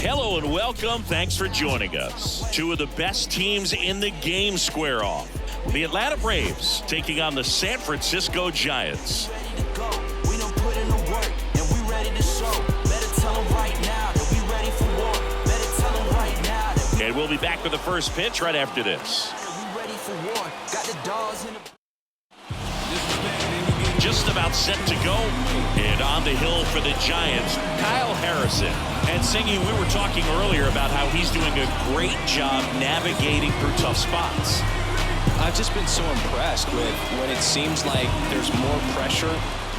Hello and welcome. Thanks for joining us. Two of the best teams in the game square off. The Atlanta Braves taking on the San Francisco Giants. And we'll be back with the first pitch right after this. Just about set to go. And on the hill for the Giants, Kyle Harrison. And Singy, we were talking earlier about how he's doing a great job navigating through tough spots. I've just been so impressed with when it seems like there's more pressure,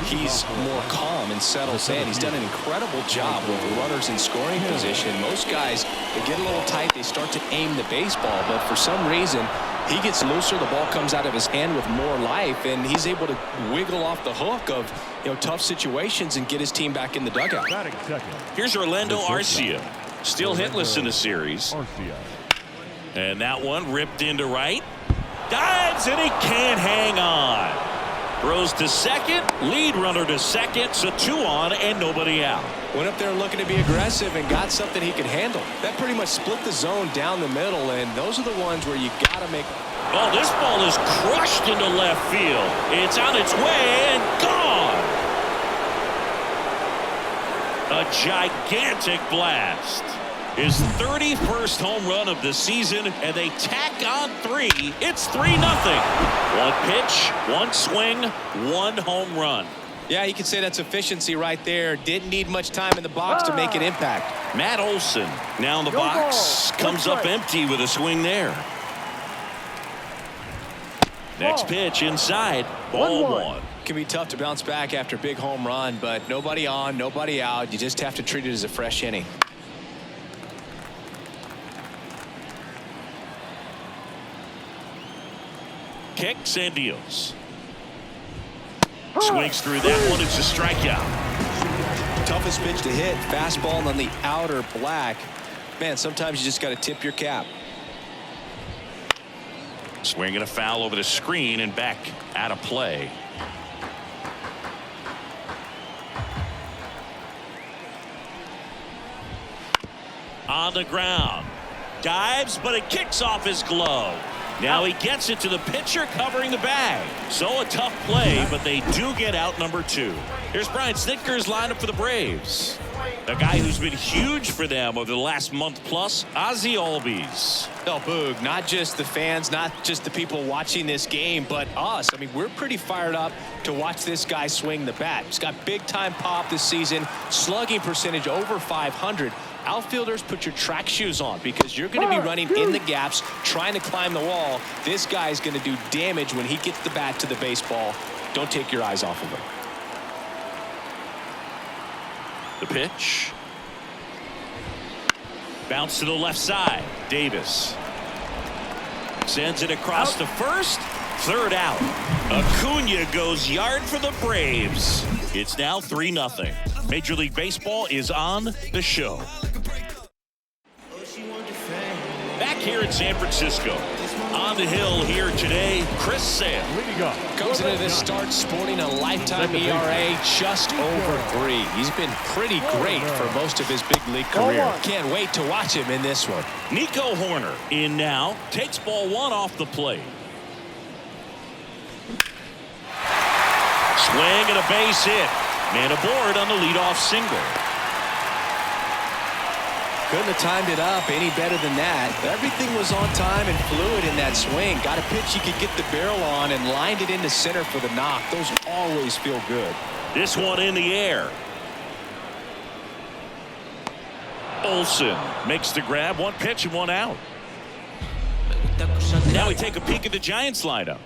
he's more calm and settles in. He's done an incredible job with runners in scoring position. Most guys, they get a little tight, they start to aim the baseball, but for some reason, he gets looser, the ball comes out of his hand with more life, and he's able to wiggle off the hook of tough situations and get his team back in the dugout. Here's Orlando Arcia, still hitless in the series. And that one ripped into right. Dives, and he can't hang on. Throws to second, lead runner to second, so 2 on and nobody out. Went up there looking to be aggressive and got something he could handle. That pretty much split the zone down the middle, and those are the ones where you got to make. Oh, this ball is crushed into left field. It's on its way and gone. A gigantic blast. His 31st home run of the season, and they tack on 3. It's 3-0. 1 pitch, 1 swing, 1 home run. Yeah, you could say that's efficiency right there. Didn't need much time in the box to make an impact. Matt Olson now in the box. Comes up empty with a swing there. Next pitch inside. Ball 1. Can be tough to bounce back after a big home run, but nobody on, nobody out. You just have to treat it as a fresh inning. Kicks and deals. Swings through that one. It's a strikeout. Toughest pitch to hit. Fastball on the outer black. Man, sometimes you just got to tip your cap. Swinging a foul over the screen and back out of play. On the ground. Dives, but it kicks off his glove. Now he gets it to the pitcher covering the bag. So a tough play, but they do get out number 2. Here's Brian Snitker's lineup for the Braves. A guy who's been huge for them over the last month plus, Ozzie Albies. No, Boog, not just the fans, not just the people watching this game, but us. I mean, we're pretty fired up to watch this guy swing the bat. He's got big time pop this season, slugging percentage over 500. Outfielders, put your track shoes on because you're going to be running in the gaps, trying to climb the wall. This guy is going to do damage when he gets the bat to the baseball. Don't take your eyes off of him. The pitch. Bounce to the left side. Davis sends it across to first. Third out. Acuna goes yard for the Braves. It's now 3-0. Major League Baseball is on the show. Back here in San Francisco. On the hill here today, Chris Sale. Comes into this start sporting a lifetime ERA just over 3. He's been pretty great for most of his big league career. Can't wait to watch him in this one. Nico Horner in now. Takes ball 1 off the plate. Swing and a base hit. Man aboard on the leadoff single. Couldn't have timed it up any better than that. Everything was on time and fluid in that swing. Got a pitch you could get the barrel on and lined it into center for the knock. Those always feel good. This one in the air. Olson makes the grab. 1 pitch and 1 out. Now we take a peek at the Giants lineup.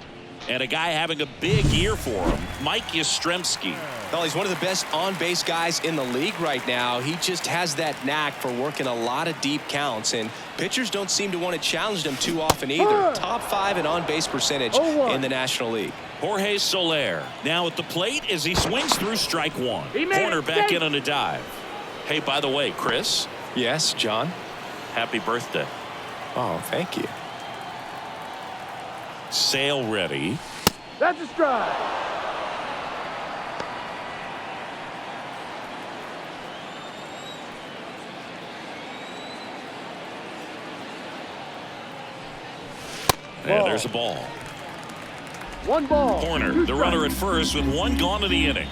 And a guy having a big year for him, Mike Yastrzemski. Well, he's one of the best on-base guys in the league right now. He just has that knack for working a lot of deep counts, and pitchers don't seem to want to challenge him too often either. Top 5 in on-base percentage in the National League. Jorge Soler now at the plate as he swings through strike 1. Corner back in on a dive. Hey, by the way, Chris. Yes, John. Happy birthday. Oh, thank you. Sale ready. That's a strike. And there's a ball. 1 ball. Corner, the runner at first with 1 gone to the inning.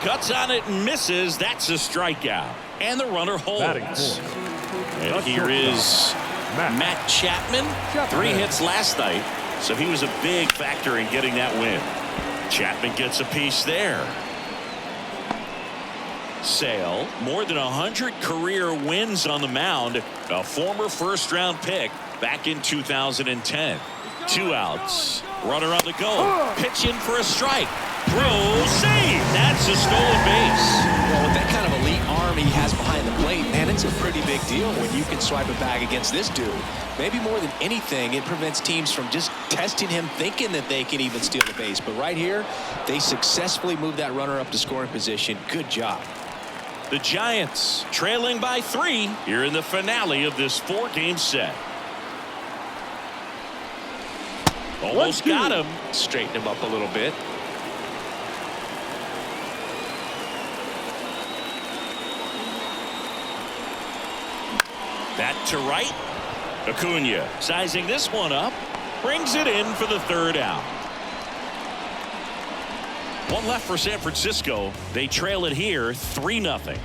Cuts on it and misses. That's a strikeout. And the runner holds. And here is Matt Chapman. 3 hits last night, so he was a big factor in getting that win. Chapman gets a piece there. Sale, more than 100 career wins on the mound. A former first-round pick back in 2010. 2 outs. Runner on the go. Pitch in for a strike. Throw, save. That's a stolen base. Well, with that kind of elite arm he has behind the plate, man, it's a pretty big deal when you can swipe a bag against this dude. Maybe more than anything, it prevents teams from just testing him, thinking that they can even steal the base. But right here, they successfully move that runner up to scoring position. Good job. The Giants trailing by 3 here in the finale of this 4-game set. Almost got him. Straighten him up a little bit. That to right. Acuna sizing this one up. Brings it in for the 3rd out. 1 left for San Francisco. They trail it here 3-0.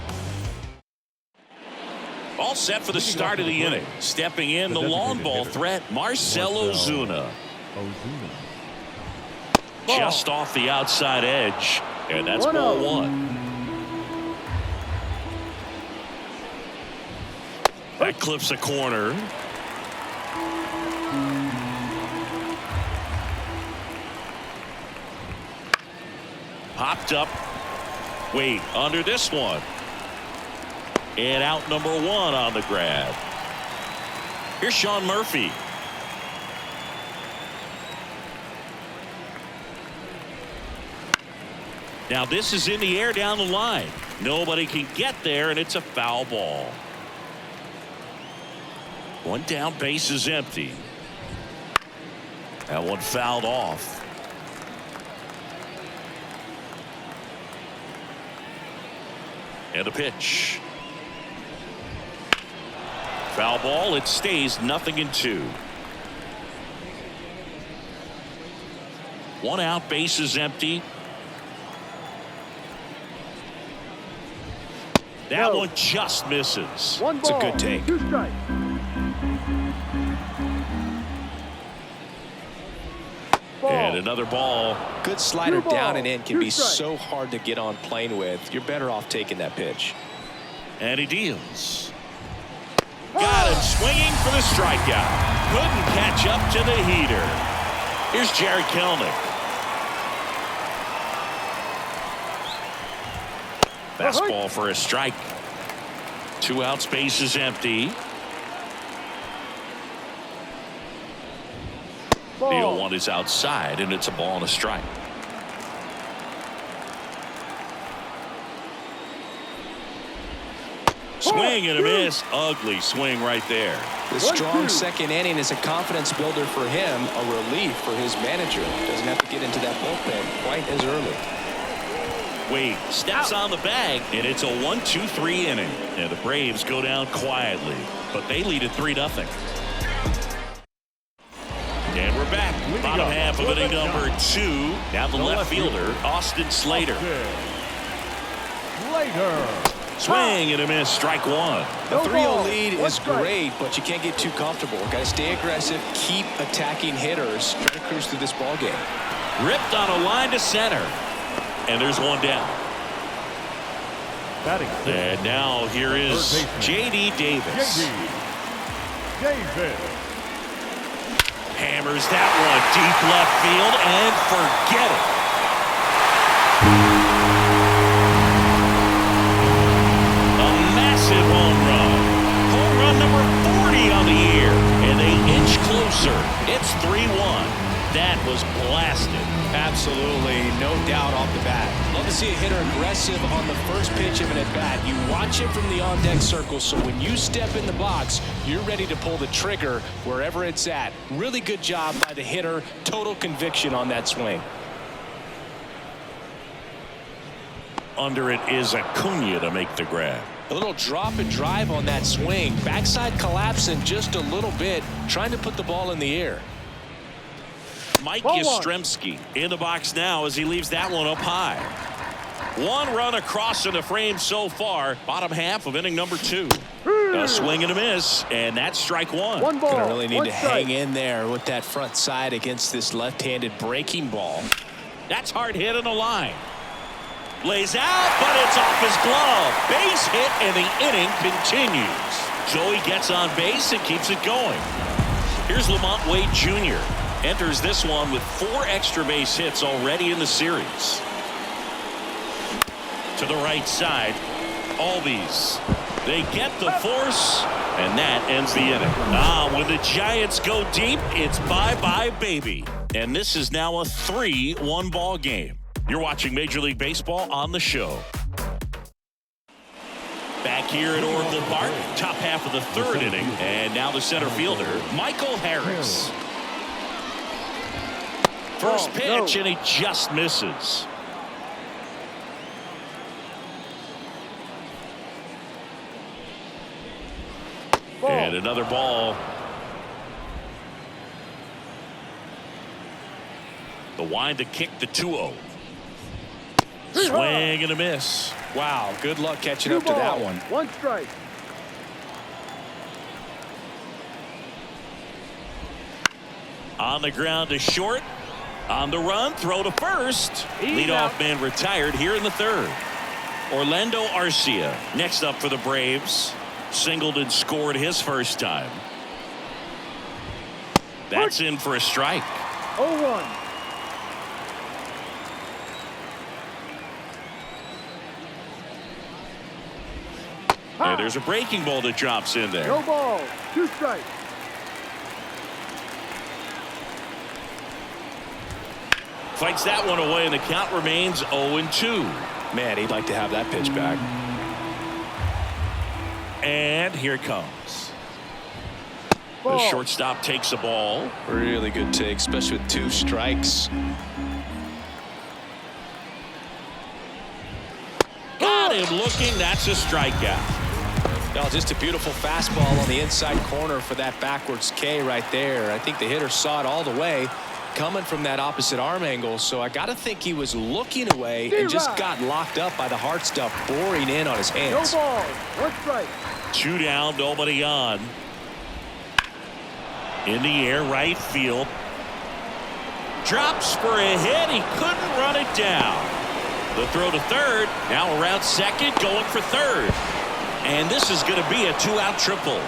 All set for the start of the inning. Stepping in the long ball threat, Marcell Ozuna. Just off the outside edge. And that's ball 1. That clips a corner. Popped up. Wait, under this one. And out number 1 on the grab. Here's Sean Murphy. Now this is in the air down the line. Nobody can get there, and it's a foul ball. 1 down, base is empty. That one fouled off. And a pitch. Foul ball. It stays 0-2. 1 out, base is empty. That one just misses. 1 It's a ball, good take. 2 strikes. And another ball. Good slider Two down ball, and in can 2 be strikes. so hard to get on plane with. You're better off taking that pitch. And he deals. Got him swinging for the strikeout. Couldn't catch up to the heater. Here's Jared Kelenic. Fastball for a strike. 2 outs, base is empty. The 0-1 is outside, and it's a ball and a strike. Swing and a miss. Ugly swing right there. The strong second inning is a confidence builder for him, a relief for his manager. Doesn't have to get into that bullpen quite as early. Wade steps on the bag, and it's a 1-2-3 inning. And the Braves go down quietly, but they lead at 3-0. And we're back. Bottom half of inning number 2. Now the left fielder, Austin Slater. Swing and a miss, strike 1. The 3-0 lead is great, but you can't get too comfortable. Got to stay aggressive, keep attacking hitters, try to cruise through this ball game. Ripped on a line to center. And there's 1 down. And now here is J.D. Davis. Hammers that one deep left field and forget it. A massive home run. Home run number 40 on the year. And they inch closer. It's 3-1. That was blasted. Absolutely, no doubt off the bat. Love to see a hitter aggressive on the first pitch of an at-bat. You watch it from the on-deck circle, so when you step in the box, you're ready to pull the trigger wherever it's at. Really good job by the hitter. Total conviction on that swing. Under it is Acuna to make the grab. A little drop and drive on that swing. Backside collapsing just a little bit, trying to put the ball in the air. Mike Yastrzemski in the box now as he leaves that one up high. One run across in the frame so far. Bottom half of inning number 2. A swing and a miss, and that's strike 1. One ball. Gonna really need to strike. hang in there with that front side against this left-handed breaking ball. That's hard hit on the line. Lays out, but it's off his glove. Base hit, and the inning continues. Joey gets on base and keeps it going. Here's Lamont Wade Jr. Enters this one with 4 extra base hits already in the series. To the right side, Albies. They get the force, and that ends the inning. When the Giants go deep, it's bye-bye, baby. And this is now a 3-1 ball game. You're watching Major League Baseball on the show. Back here at Oracle Park, top half of the 3rd inning, and now the center fielder, Michael Harris. First pitch, and he just misses. And another ball. The wind to kick the 2-0. Swing and a miss. Wow, good luck catching up to that one. 1 strike. On the ground to short. On the run, throw to first. Leadoff man retired here in the 3rd. Orlando Arcia next up for the Braves. Singled and scored his first time. That's in for a strike. 0-1. And there's a breaking ball that drops in there. No ball. 2 strikes. Fights that one away, and the count remains 0-2. Man, he'd like to have that pitch back. And here it comes. The shortstop takes a ball. Really good take, especially with 2 strikes. Got him looking. That's a strikeout. No, just a beautiful fastball on the inside corner for that backwards K right there. I think the hitter saw it all the way coming from that opposite arm angle, so I got to think he was looking away and just got locked up by the hard stuff boring in on his hands. No ball. 1 strike. 2 down, nobody on. In the air, right field. Drops for a hit. He couldn't run it down. The throw to 3rd. Now around 2nd, going for 3rd. And this is going to be a 2-out triple.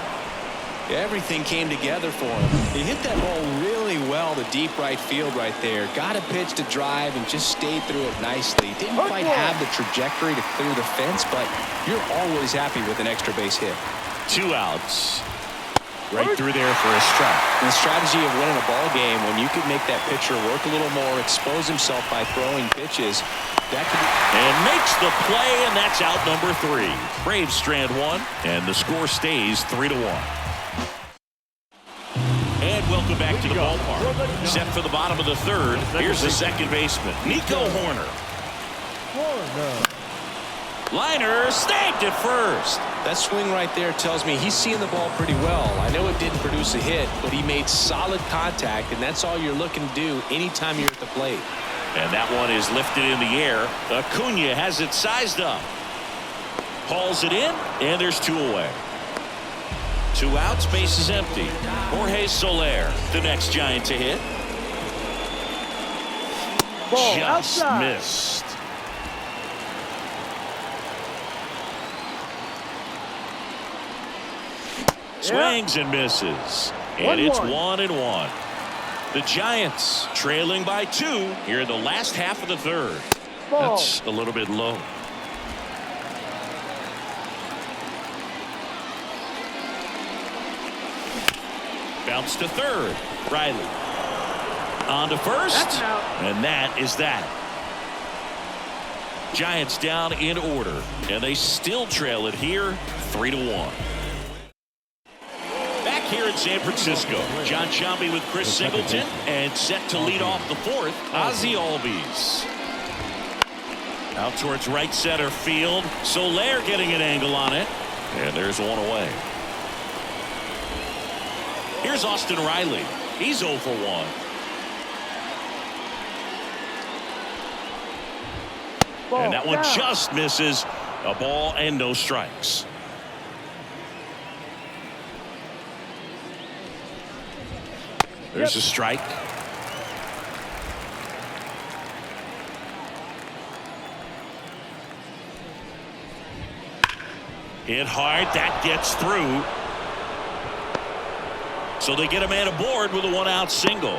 Everything came together for him. He hit that ball really well to deep right field right there. Got a pitch to drive and just stayed through it nicely. Didn't quite have the trajectory to clear the fence, but you're always happy with an extra base hit. 2 outs. Right through there for a strike. The strategy of winning a ball game, when you can make that pitcher work a little more, expose himself by throwing pitches, that could be... And makes the play, and that's out number 3. Braves strand 1, and the score stays 3-1. And welcome back to the ballpark. Set for the bottom of the 3rd. Here's the second baseman, Nico Horner. Liner snagged at first. That swing right there tells me he's seeing the ball pretty well. I know it didn't produce a hit, but he made solid contact, and that's all you're looking to do anytime you're at the plate. And that one is lifted in the air. Acuna has it sized up. Hauls it in, and there's 2 away. 2 outs, base is empty. Jorge Soler, the next Giant to hit. Ball Just outside. missed. Swings and misses. And it's 1-1. The Giants trailing by 2 here in the last half of the 3rd. That's a little bit low. Bounce to 3rd. Riley. On to 1st. And that is that. Giants down in order. And they still trail it here 3-1. Back here in San Francisco, John Sciambi with Chris Singleton, and set to lead off the 4th, Ozzie Albies. Out towards right center field. Soler getting an angle on it. And there's one away. Here's Austin Riley. He's 0 for 1. And that one just misses. A ball and no strikes. There's a strike. Hit hard. That gets through. So they get a man aboard with a 1-out single.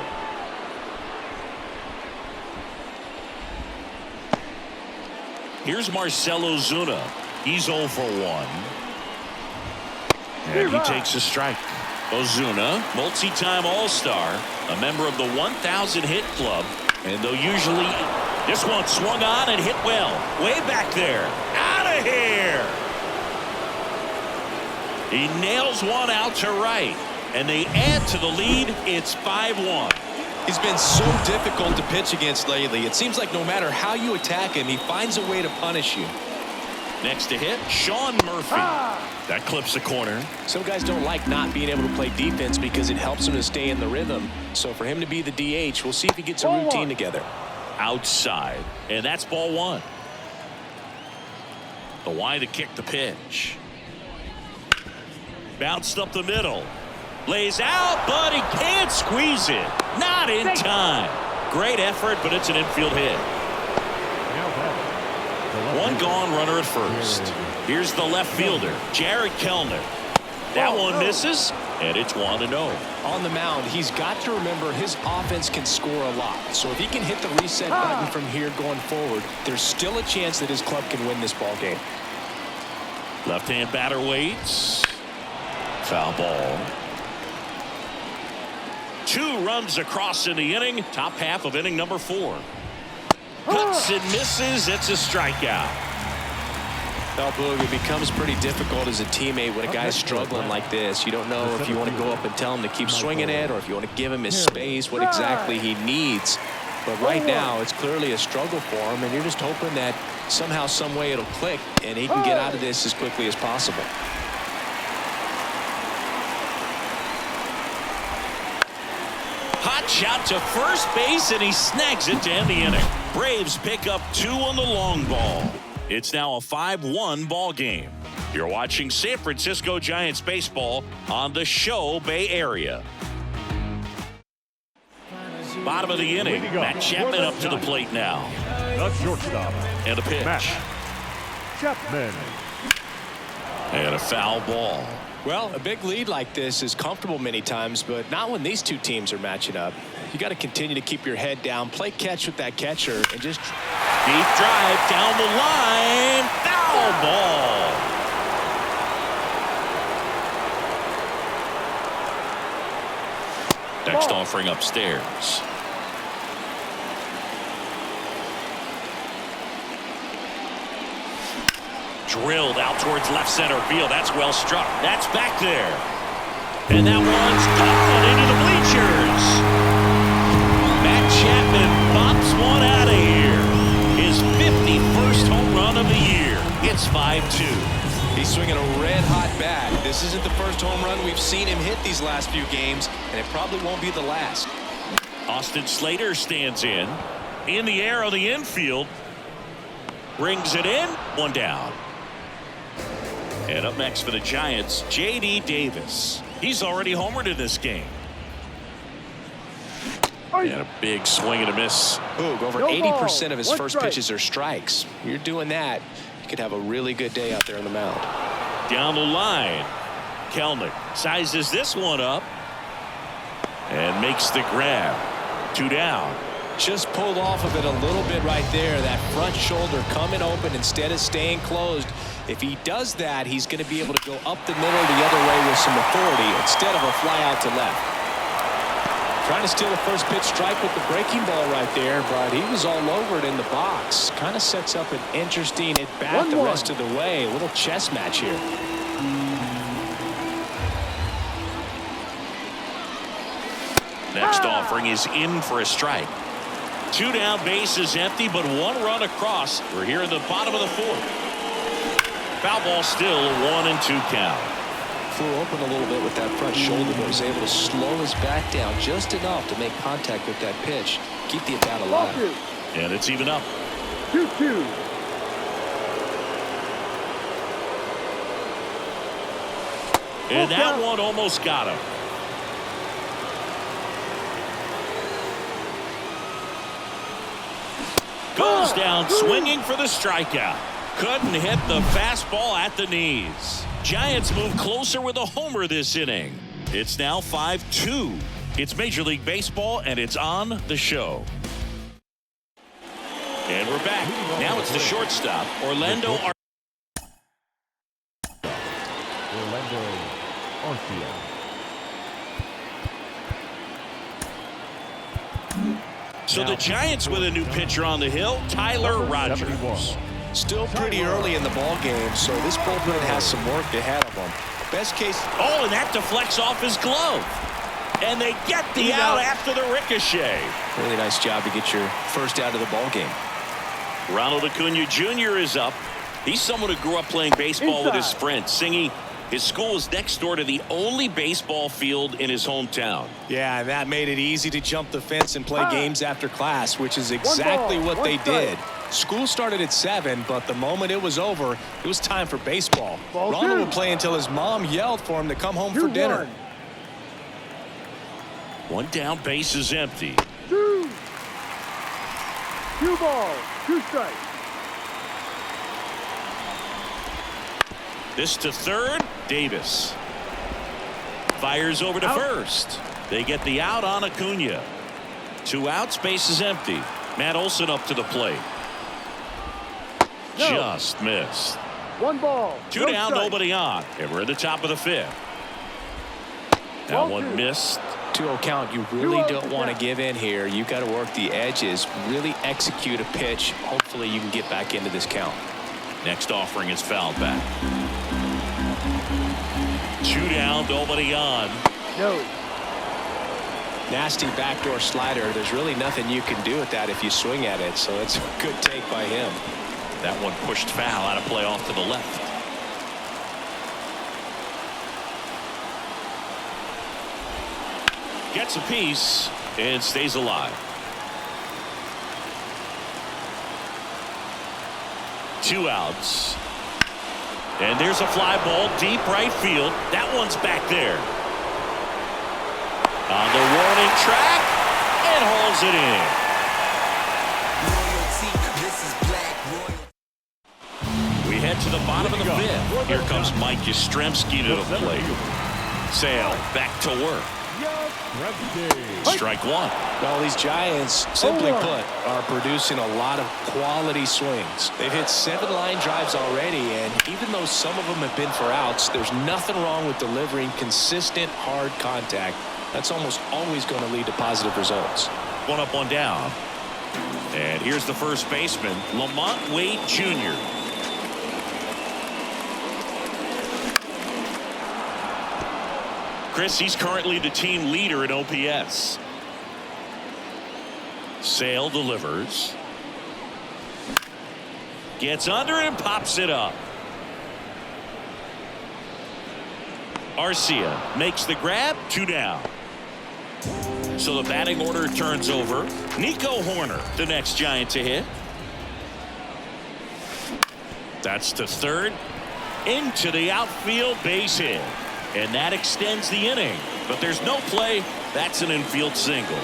Here's Marcell Ozuna. He's 0 for 1. And he takes a strike. Ozuna, multi-time All-Star, a member of the 1,000 hit club. And they'll usually... This one swung on and hit well. Way back there. Out of here! He nails one out to right. And they add to the lead. It's 5-1. He's been so difficult to pitch against lately. It seems like no matter how you attack him, he finds a way to punish you. Next to hit, Sean Murphy. That clips the corner. Some guys don't like not being able to play defense because it helps them to stay in the rhythm. So for him to be the DH, we'll see if he gets a routine together. Outside. And that's ball 1. The Y to kick the pitch. Bounced up the middle. Lays out, but he can't squeeze it. Not in time. Great effort, but it's an infield hit. One gone, runner at first. Here's the left fielder, Jared Kellner. That one misses, and it's 1-0. On the mound, he's got to remember his offense can score a lot. So if he can hit the reset button from here going forward, there's still a chance that his club can win this ball game. Left-hand batter waits. Foul ball. 2 runs across in the inning. Top half of inning number 4. Cuts and misses. It's a strikeout. Well, Boog, it becomes pretty difficult as a teammate when a guy's struggling like this. You don't know if you want to go up and tell him to keep swinging it or if you want to give him his space, what exactly he needs. But right now, it's clearly a struggle for him, and you're just hoping that somehow, some way it'll click, and he can get out of this as quickly as possible. Hot shot to first base, and he snags it to end the inning. Braves pick up 2 on the long ball. It's now a 5-1 ball game. You're watching San Francisco Giants baseball on the Show Bay Area. Bottom of the inning. Matt Chapman up to the plate now. The shortstop. And a pitch. Matt Chapman. And a foul ball. Well, a big lead like this is comfortable many times, but not when these two teams are matching up. You got to continue to keep your head down, play catch with that catcher, and just deep drive down the line. Foul ball. Next offering upstairs. Drilled out towards left center field. That's well struck. That's back there. And that one's gone into the bleachers. Matt Chapman bops one out of here. His 51st home run of the year. It's 5-2. He's swinging a red-hot bat. This isn't the first home run we've seen him hit these last few games, and it probably won't be the last. Austin Slater stands in the air on the infield. Brings it in. One down. And up next for the Giants, J.D. Davis. He's already homered in this game. And a big swing and a miss. Boog, over 80% of his first pitches are strikes. You're doing that, you could have a really good day out there on the mound. Down the line. Kellner sizes this one up and makes the grab. 2 down. Just pulled off of it a little bit right there. That front shoulder coming open instead of staying closed. If he does that, he's going to be able to go up the middle the other way with some authority instead of a fly out to left. Trying to steal the first pitch strike with the breaking ball right there, but he was all over it in the box. Kind of sets up an interesting at bat the rest of the way. A little chess match here. Next offering is in for a strike. Two down, bases empty, but one run across. We're here in the bottom of the fourth. Foul ball still, a 1-2 count. Flew open a little bit with that front shoulder, but was able to slow his back down just enough to make contact with that pitch. Keep the at-bat alive. And it's even up. 2-2. And that one almost got him. Goes down swinging for the strikeout. Couldn't hit the fastball at the knees. Giants move closer with a homer this inning. It's now 5-2. It's Major League Baseball, and it's on the show. And we're back. Now it's the shortstop, Orlando Arcia. So the Giants with a new pitcher on the hill, Tyler Rogers. Still pretty early in the ball game, so this bullpen has some work ahead of them. Best case. Oh, and that deflects off his glove. And they get the out after the ricochet. Really nice job to get your first out of the ball game. Ronald Acuna Jr. is up. He's someone who grew up playing baseball with his friends. Singing, his school is next door to the only baseball field in his hometown. Yeah, and that made it easy to jump the fence and play games after class, which is exactly what they did. School started at 7, but the moment it was over, it was time for baseball. Ronald would play until his mom yelled for him to come home for dinner. One down, base is empty. 2 balls, 2 strikes. This to third, Davis. Fires over to first. They get the out on Acuna. 2 outs, base is empty. Matt Olson up to the plate. Just missed. 1 ball. 2 down, nobody on. And we're at the top of the 5th. That one missed. 2-0 count. You really don't want to give in here. You got to work the edges, really execute a pitch. Hopefully you can get back into this count. Next offering is fouled back. 2 down, nobody on. No. Nasty backdoor slider. There's really nothing you can do with that if you swing at it. So it's a good take by him. That one pushed foul out of play off to the left. Gets a piece and stays alive. 2 outs. And there's a fly ball deep right field. That one's back there. On the warning track and hauls it in. We head to the bottom of the 5th. Here comes Mike Yastrzemski to the plate. Sale back to work. Strike 1. Well, these Giants, simply put, are producing a lot of quality swings. They've hit 7 line drives already, and even though some of them have been for outs, there's nothing wrong with delivering consistent, hard contact. That's almost always going to lead to positive results. 1 up, 1 down. And here's the first baseman, Lamont Wade Jr. Chris, he's currently the team leader in OPS. Sale delivers. Gets under it and pops it up. Arcia makes the grab, 2 down. So the batting order turns over. Nico Horner, the next Giant to hit. That's to third. Into the outfield, base hit. And that extends the inning. But there's no play. That's an infield single.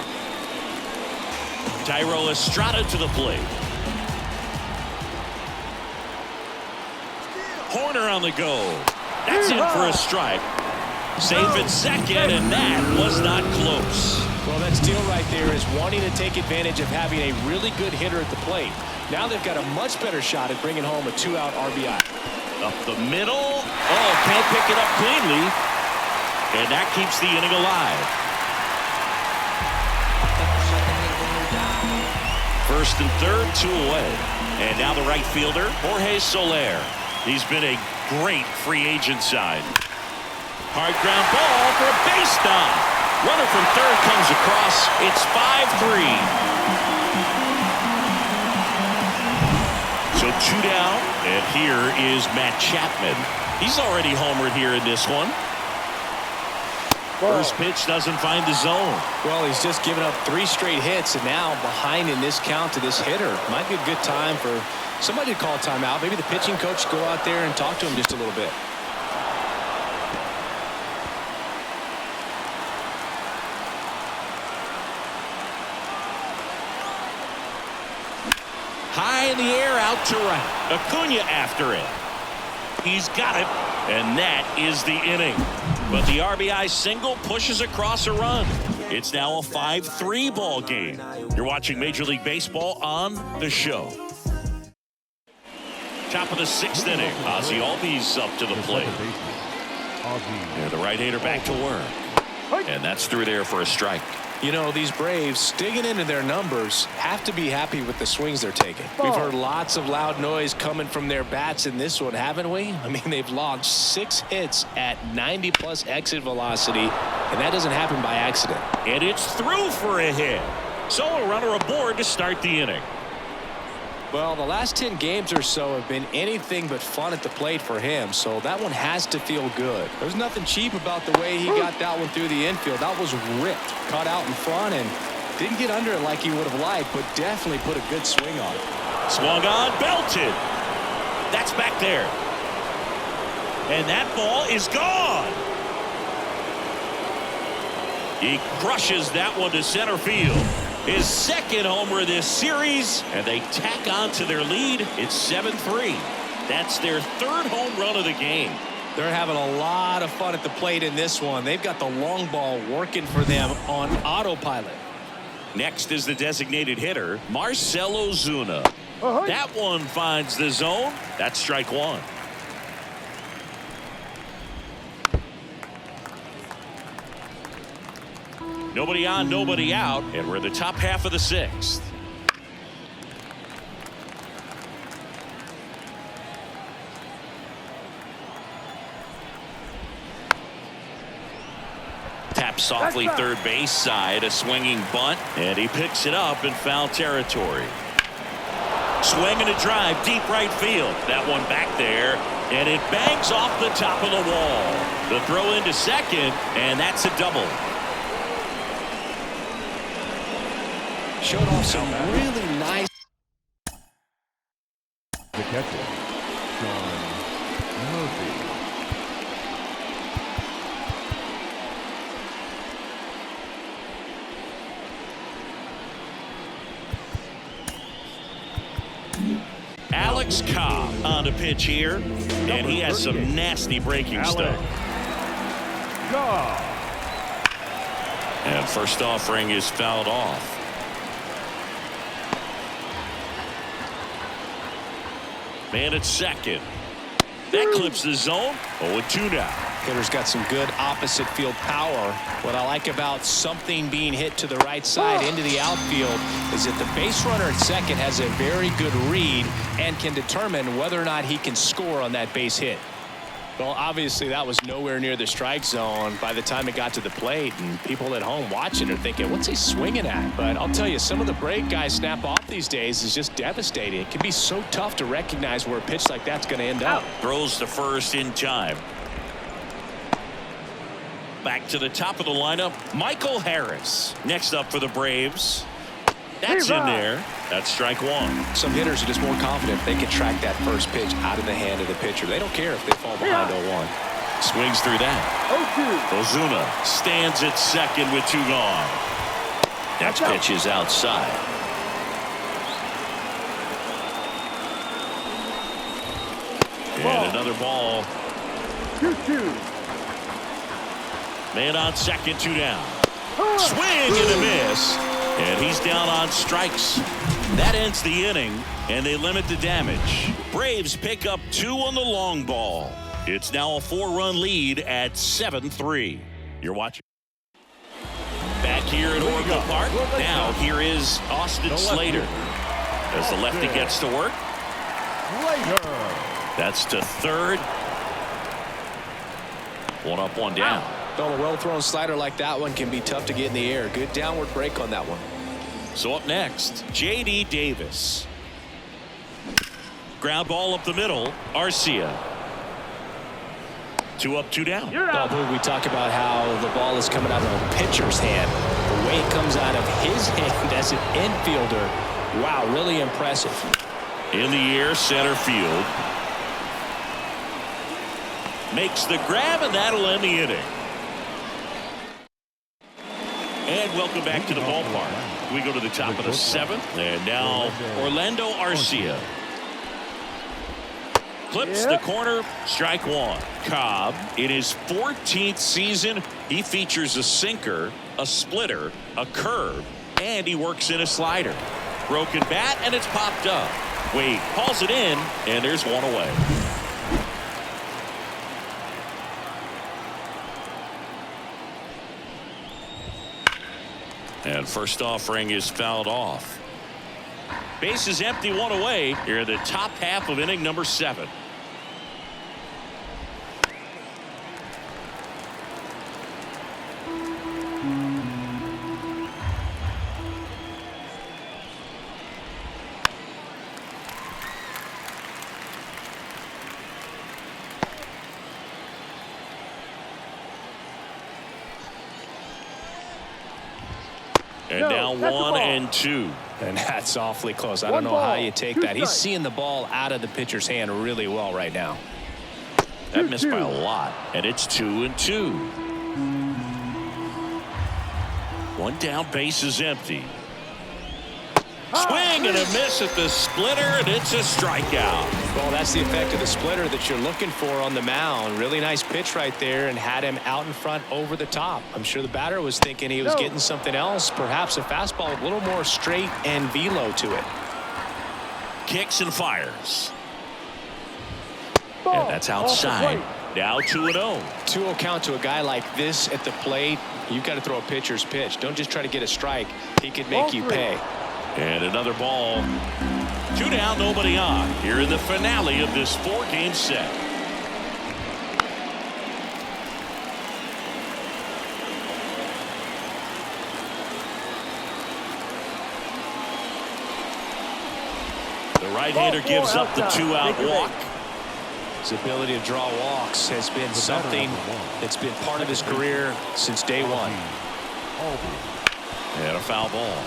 Thairo Estrada to the plate. Horner on the go. That's in for a strike. Safe at second, and that was not close. Well, that steal right there is wanting to take advantage of having a really good hitter at the plate. Now they've got a much better shot at bringing home a 2-out RBI. Up the middle. Oh, can't pick it up cleanly. And that keeps the inning alive. First and third, 2 away. And now the right fielder, Jorge Soler. He's been a great free agent sign. Hard ground ball for a base stop. Runner from third comes across. It's 5-3. So 2 down, and here is Matt Chapman. He's already homered here in this one. First pitch doesn't find the zone. Well, he's just given up 3 straight hits, and now behind in this count to this hitter. Might be a good time for somebody to call timeout. Maybe the pitching coach go out there and talk to him just a little bit. High in the air, out to right. Acuna after it. He's got it, and that is the inning. But the RBI single pushes across a run. It's now a 5-3 ball game. You're watching Major League Baseball on The Show. Top of the 6th inning. Ozzie Albies up to the plate. And the right-hander back to work. And that's through there for a strike. You know, these Braves, digging into their numbers, have to be happy with the swings they're taking. We've heard lots of loud noise coming from their bats in this one, haven't we? I mean, they've launched 6 hits at 90+ exit velocity, and that doesn't happen by accident. And it's through for a hit. So a runner aboard to start the inning. Well, the last 10 games or so have been anything but fun at the plate for him, so that one has to feel good. There's nothing cheap about the way he got that one through the infield. That was ripped, caught out in front, and didn't get under it like he would have liked, but definitely put a good swing on it. Swung on, belted. That's back there. And that ball is gone. He crushes that one to center field. His 2nd homer this series, and they tack on to their lead. It's 7-3. That's their 3rd home run of the game. They're having a lot of fun at the plate in this one. They've got the long ball working for them on autopilot. Next is the designated hitter, Marcell Ozuna. That one finds the zone. That's strike 1. Nobody on, nobody out, and we're in the top half of the 6th. Tap softly third base side, a swinging bunt, and he picks it up in foul territory. Swing and a drive, deep right field. That one back there, and it bangs off the top of the wall. The throw into second, and that's a double. Showed off some really nice. The catcher, John Murphy. Alex Cobb on the pitch here, and he has some nasty breaking stuff. And first offering is fouled off. Man at second. That clips the zone. 0-2 now. Hitter's got some good opposite field power. What I like about something being hit to the right side into the outfield is that the base runner at second has a very good read and can determine whether or not he can score on that base hit. Well, obviously that was nowhere near the strike zone by the time it got to the plate, and people at home watching are thinking, what's he swinging at? But I'll tell you, some of the break guys snap off these days is just devastating. It can be so tough to recognize where a pitch like that's going to end up. Throws to first in time. Back to the top of the lineup, Michael Harris. Next up for the Braves. That's in there. That's strike 1. Some hitters are just more confident if they can track that first pitch out of the hand of the pitcher. They don't care if they fall behind 0-1. Swings through that. 0-2. Ozuna stands at second with 2 gone. Next pitch is outside. And another ball. 2-2. Man on second, 2 down. Swing and a miss. And he's down on strikes. That ends the inning, and they limit the damage. Braves pick up 2 on the long ball. It's now a 4-run lead at 7-3. You're watching. Back here at Oracle Park. Now here is Austin Slater as the lefty gets to work. That's to third. 1 up, 1 down. Well, a well-thrown slider like that one can be tough to get in the air. Good downward break on that one. So up next, J.D. Davis. Ground ball up the middle. Arcia. 2 up, 2 down. Well, Boog, we talk about how the ball is coming out of a pitcher's hand. The way it comes out of his hand as an infielder. Wow, really impressive. In the air, center field. Makes the grab, and that'll end the inning. And welcome back to the ballpark. We go to the top of the 7th, and now Orlando Arcia. Clips the corner, strike 1. Cobb, in his 14th season, he features a sinker, a splitter, a curve, and he works in a slider. Broken bat, and it's popped up. Wade hauls it in, and there's one away. And first offering is fouled off. Base is empty, 1 away here in the top half of inning number 7. And now 1 and 2. And that's awfully close. I don't know how you take that. He's seeing the ball out of the pitcher's hand really well right now. That missed by a lot. And it's 2 and 2. 1 down, base is empty. Swing and a miss at the splitter, and it's a strikeout. Well, that's the effect of the splitter that you're looking for on the mound. Really nice pitch right there and had him out in front over the top. I'm sure the batter was thinking he was getting something else, perhaps a fastball with a little more straight and velo to it. Kicks and fires. And that's outside. Now 2-0. 2-0 count to a guy like this at the plate. You've got to throw a pitcher's pitch. Don't just try to get a strike. He could make you pay. And another ball. 2 down, nobody on. Here in the finale of this 4-game set. The right-hander gives up the 2-out walk. His ability to draw walks has been something that's been part of his career since day 1. And a foul ball.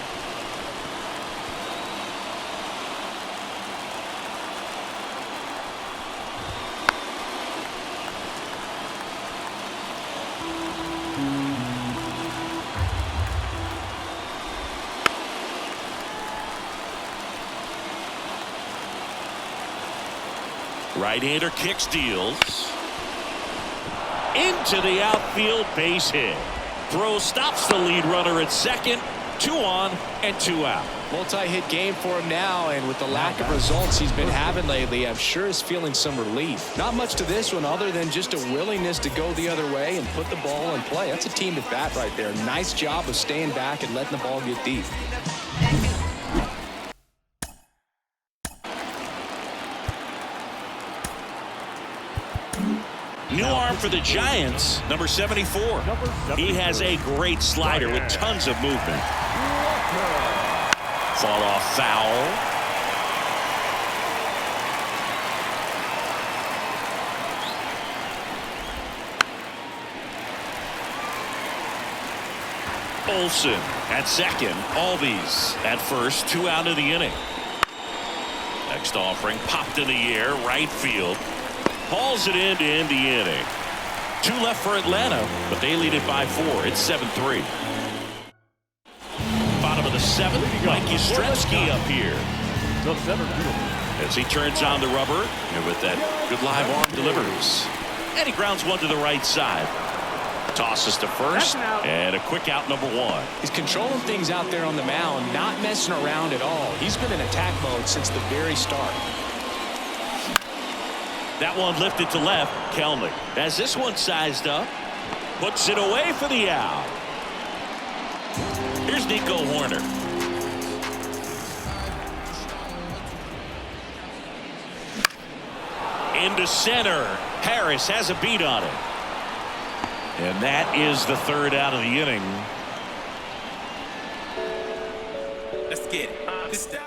Right-hander kicks, deals. Into the outfield, base hit. Throw stops the lead runner at second. 2 on and 2 out. Multi-hit game for him now, and with the lack of results he's been having lately, I'm sure he's feeling some relief. Not much to this one other than just a willingness to go the other way and put the ball in play. That's a team at bat right there. Nice job of staying back and letting the ball get deep. New arm for the Giants, number 74. He has a great slider with tons of movement. Fall off foul. Olsen at second. Albies at first. 2 out of the inning. Next offering popped in the air. Right field. Hauls it in to end the inning. 2 left for Atlanta, but they lead it by 4. It's 7-3. Bottom of the 7th, Mike Yastrzemski up here. As he turns on the rubber, and with that good live arm delivers. And he grounds one to the right side. Tosses to first, and a quick out, number 1. He's controlling things out there on the mound, not messing around at all. He's been in attack mode since the very start. That one lifted to left. Kelnick has this one sized up. Puts it away for the out. Here's Nico Horner. Into center. Harris has a beat on it. And that is the 3rd out of the inning. Let's get it.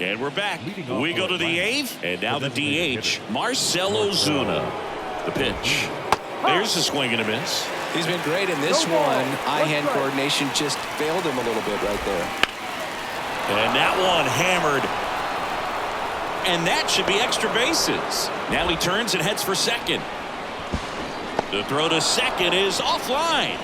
And we're back. Leading off We go for to the Atlanta. 8th, and now the designated DH, hitter. Marcell Ozuna. The pitch. There's a swing and a miss. He's been great in this No ball. one. Eye-hand One strike. coordination just failed him a little bit right there. And that one hammered. And that should be extra bases. Now he turns and heads for second. The throw to second is offline.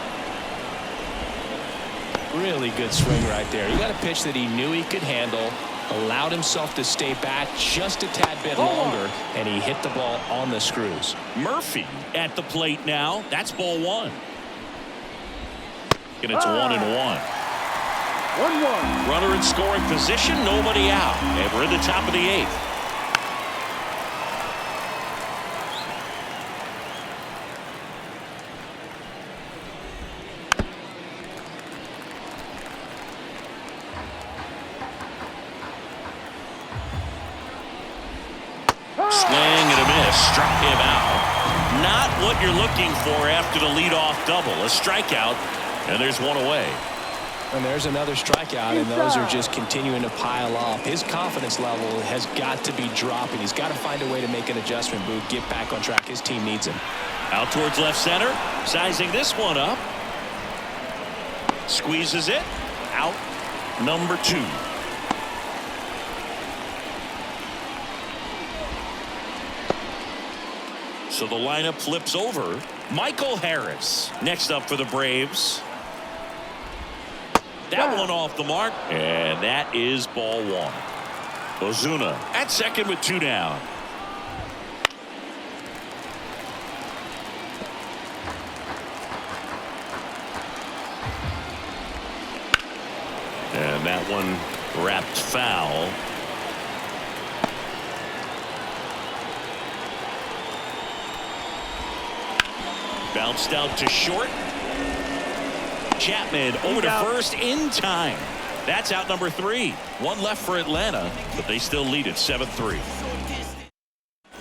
Really good swing right there. He got a pitch that he knew he could handle, allowed himself to stay back just a tad bit longer, and he hit the ball on the screws. Murphy at the plate now. That's ball one. And it's 1-1. 1-1. Runner in scoring position, nobody out. And we're in the top of the 8th. Swing and a miss. Struck him out. Not what you're looking for after the leadoff double. A strikeout, and there's one away. And there's another strikeout, and those are just continuing to pile up. His confidence level has got to be dropping. He's got to find a way to make an adjustment, Boo. Get back on track. His team needs him. Out towards left center. Sizing this one up. Squeezes it. Out. Number 2. So the lineup flips over. Michael Harris next up for the Braves. That one off the mark, and that is ball one. Ozuna at second with 2 down. And that one wrapped foul. Bounced out to short. Chapman over to first in time. That's out number 3. One left for Atlanta, but they still lead at 7-3.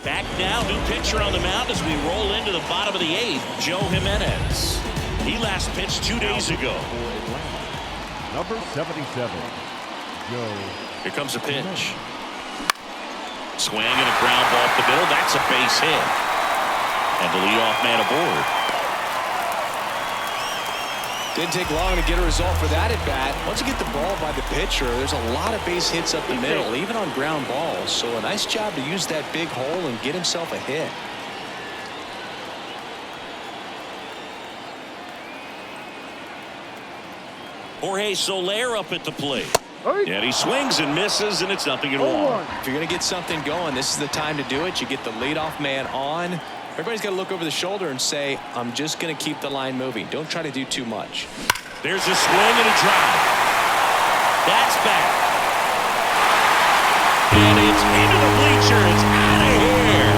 Back now, new pitcher on the mound as we roll into the bottom of the 8th, Joe Jimenez. He last pitched 2 days ago. Number 77, Joe. Here comes a pitch. Swing and a ground ball up the middle. That's a base hit. And the leadoff man aboard. Didn't take long to get a result for that at bat. Once you get the ball by the pitcher, there's a lot of base hits up the middle, even on ground balls. So a nice job to use that big hole and get himself a hit. Jorge Soler up at the plate. Hey. And he swings and misses, and it's 0-1. If you're going to get something going, this is the time to do it. You get the leadoff man on. Everybody's got to look over the shoulder and say, I'm just going to keep the line moving. Don't try to do too much. There's a swing and a drive. That's back. And it's into the bleachers. Out of here.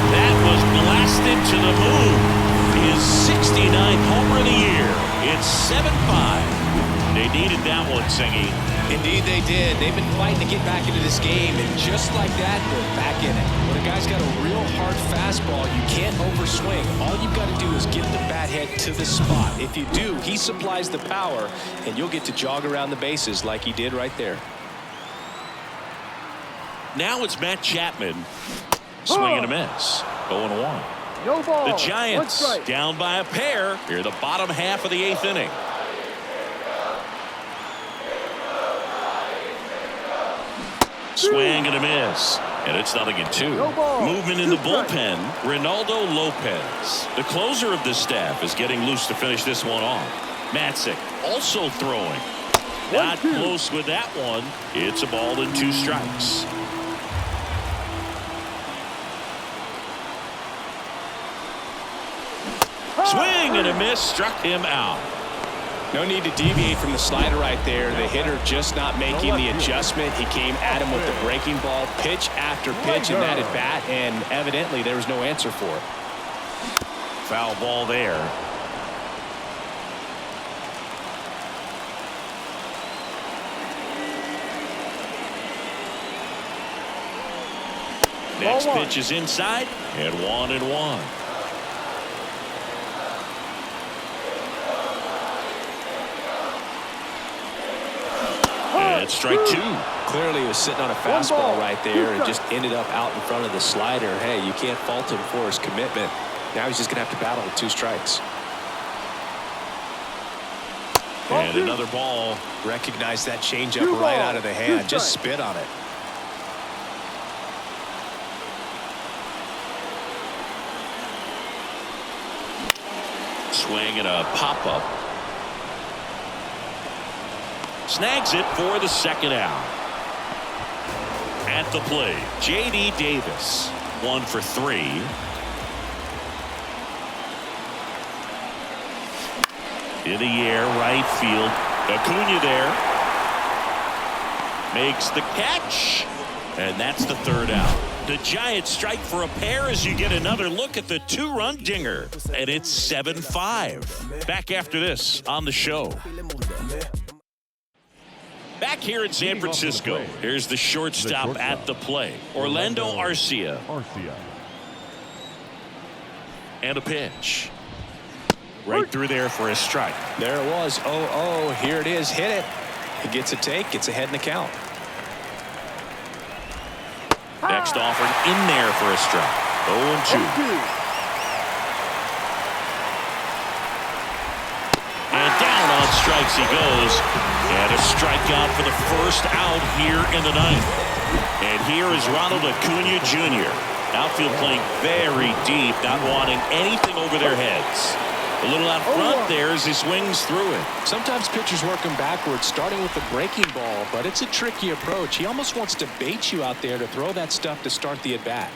That was blasted to the moon. His 69th homer of the year. It's 7-5. They needed that one, Singy. Indeed they did. They've been fighting to get back into this game, and just like that, they're back in it. When a guy's got a real hard fastball, you can't overswing. All you've got to do is get the bat head to the spot. If you do, he supplies the power, and you'll get to jog around the bases like he did right there. Now it's Matt Chapman. Swing and a miss. 0-1. No ball. The 1 Giants strike. down by a pair. Here the bottom half of the 8th inning. Swing and a miss. And it's 0-2. No ball. Movement in the 2 strikes. bullpen. Ronaldo Lopez. The closer of the staff is getting loose to finish this one off. Matzik also throwing. Not 1-2. close with that one. It's a ball and 2 strikes. Swing and a miss. Struck him out. No need to deviate from the slider right there. The hitter just not making the adjustment. He came at him with the breaking ball, pitch after pitch in that at bat, and evidently there was no answer for it. Foul ball there. Next Ball 1. pitch is inside, and 1-1. And strike 2. Clearly, he was sitting on a fastball right there and just ended up out in front of the slider. Hey, you can't fault him for his commitment. Now he's just going to have to battle with 2 strikes. And another ball. Recognize that changeup right out of the hand. Just spit on it. Swing and a pop-up. Snags it for the second out. At the plate, J.D. Davis. 1 for 3. In the air, right field. Acuna there. Makes the catch. And that's the third out. The Giants strike for a pair as you get another look at the 2-run dinger. And it's 7-5. Back after this on the show. Back here in San Francisco, here's the shortstop at the plate, Orlando Arcia. And a pitch. Right through there for a strike. There it was. 0-0. Here it is. Hit it. He gets a take. Gets ahead in the count. Next offering in there for a strike. 0-2. And down on strikes he goes. And a strikeout for the first out here in the ninth. And here is Ronald Acuna Jr. Outfield playing very deep, not wanting anything over their heads. A little out front there as he swings through it. Sometimes pitchers work him backwards, starting with the breaking ball, but it's a tricky approach. He almost wants to bait you out there to throw that stuff to start the at-bat.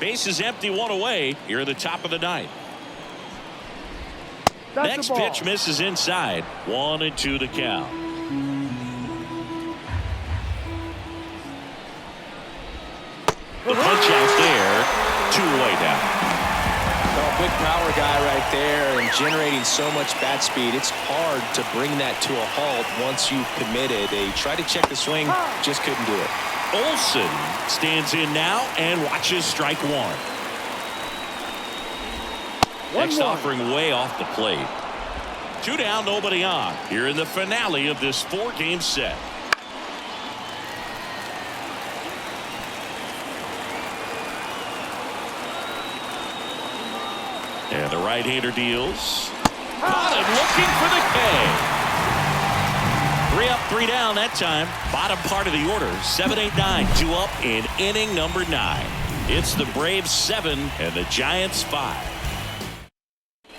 Base is empty, 1 away here at the top of the ninth. Next pitch misses inside. 1-2 the count. The punch out there. 2 away now. Oh, big power guy right there and generating so much bat speed. It's hard to bring that to a halt once you've committed. They tried to check the swing, just couldn't do it. Olsen stands in now and watches strike 1. Next offering way off the plate. 2 down, nobody on. Here in the finale of this 4-game set. And the right-hander deals. Caught him looking for the K. 3 up, 3 down that time. Bottom part of the order. 7-8-9. 2 up in inning number 9. It's the Braves 7 and the Giants 5.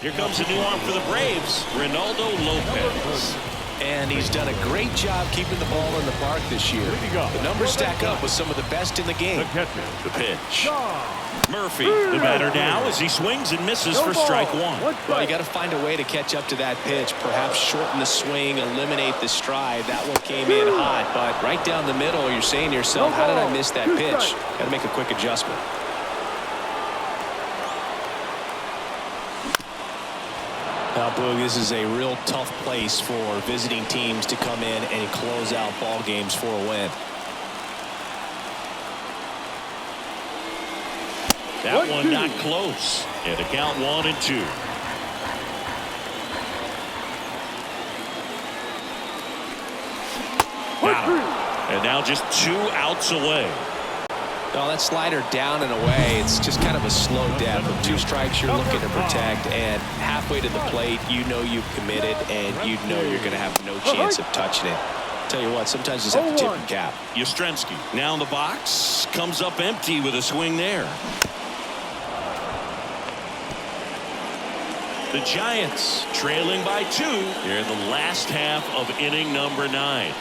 Here comes a new arm for the Braves, Ronaldo Lopez. And he's done a great job keeping the ball in the park this year. The numbers stack up with some of the best in the game. The pitch. Murphy, the batter now as he swings and misses for strike 1. Well, you got to find a way to catch up to that pitch. Perhaps shorten the swing, eliminate the stride. That one came in hot, but right down the middle, you're saying to yourself, how did I miss that pitch? Got to make a quick adjustment. Now, Boog, this is a real tough place for visiting teams to come in and close out ball games for a win. That one not close. And the count 1-2. And now just 2 outs away. No, that slider down and away, it's just kind of a slow death. With 2 strikes, you're looking to protect, and halfway to the plate, you know you've committed, and you know you're going to have no chance of touching it. Tell you what, sometimes you just have to tip your cap. Yastrzemski now in the box, comes up empty with a swing there. The Giants trailing by 2 here in the last half of inning number 9.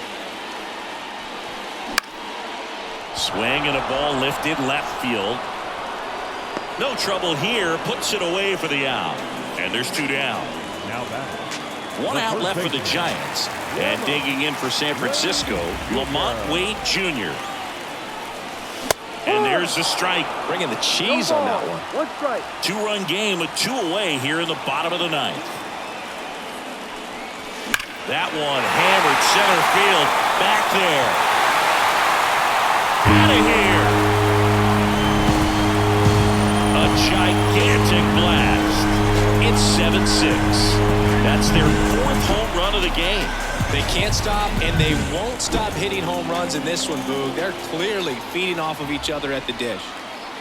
Swing and a ball lifted left field. No trouble here. Puts it away for the out. And there's 2 down. Now that 1 out left for the Giants. And digging in for San Francisco, Lamont Wade Jr. And there's the strike. Bringing the cheese on that one. 1 strike. 2-run game with 2 away here in the bottom of the 9th. That one hammered center field. Back there. Out of here. A It's 7-6. That's their 4th home run of the game. They can't stop, and they won't stop hitting home runs in this one, Boog. They're clearly feeding off of each other at the dish.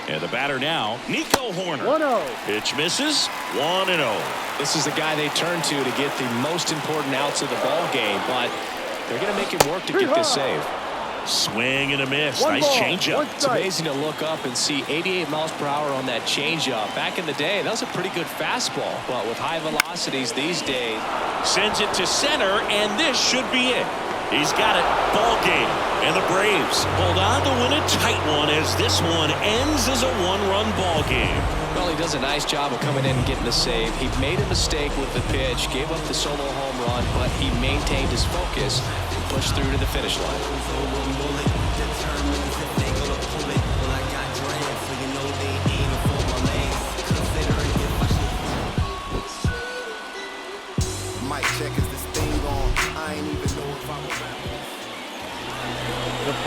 And the batter now, Nico Horner. 1-0. Pitch misses, 1-0. This is the guy they turn to get the most important outs of the ball game, but they're going to make him work to get this save. Swing and a miss. One Nice ball, changeup. one It's amazing to look up and see 88 miles per hour on that changeup. Back in the day, that was a pretty good fastball, but with high velocities these days. Sends it to center, and this should be it. He's got it. Ball game. And the Braves hold on to win a tight one as this one ends as a 1-run ball game. Well, he does a nice job of coming in and getting the save. He made a mistake with the pitch, gave up the solo home run, but he maintained his focus and pushed through to the finish line.